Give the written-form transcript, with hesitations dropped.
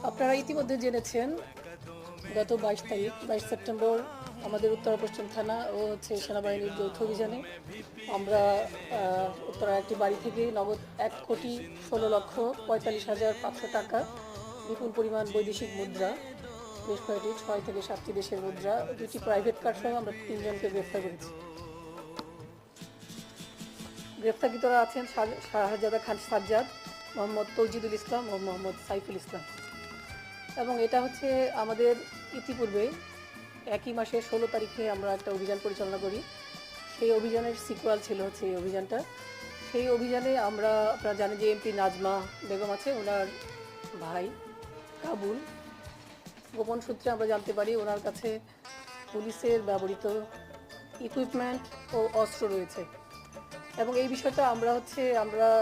আপনারা ইতিমধ্যে জেনেছেন গত 22 সেপ্টেম্বর আমাদের উত্তর পশ্চিম থানা ও সেনাবাহিনীর যৌথ অভিযানে আমরা উত্তরা একটি বাড়ি থেকে নগদ 1,16,45,500 টাকা, বিপুল পরিমাণ বৈদেশিক মুদ্রা, বেশ কয়েকটি 6 থেকে 7টি দেশের মুদ্রা, 2টি প্রাইভেট কার সহ আমরা 3জনকে গ্রেফতার করেছি। গ্রেফতারকৃতরা আছেন শাহজাদা খান সাজ্জাদ, মোহাম্মদ তৌজিদুল ইসলাম ও মোহাম্মদ সাইফুল ইসলাম। এবং এটা হচ্ছে আমাদের ইতিপূর্বে একই মাসের 16 তারিখে আমরা একটা অভিযান পরিচালনা করি। সেই অভিযানের সিকুয়াল ছিল হচ্ছে এই অভিযানটা। সেই অভিযানে আমরা, আপনারা জানেন যে এমপি নাজমা বেগম আছে, ওনার ভাই কাবুল, গোপন সূত্রে আমরা জানতে পারি ওনার কাছে পুলিশের ব্যবহৃত ইকুইপমেন্ট ও অস্ত্র রয়েছে। এবং এই বিষয়টা আমরা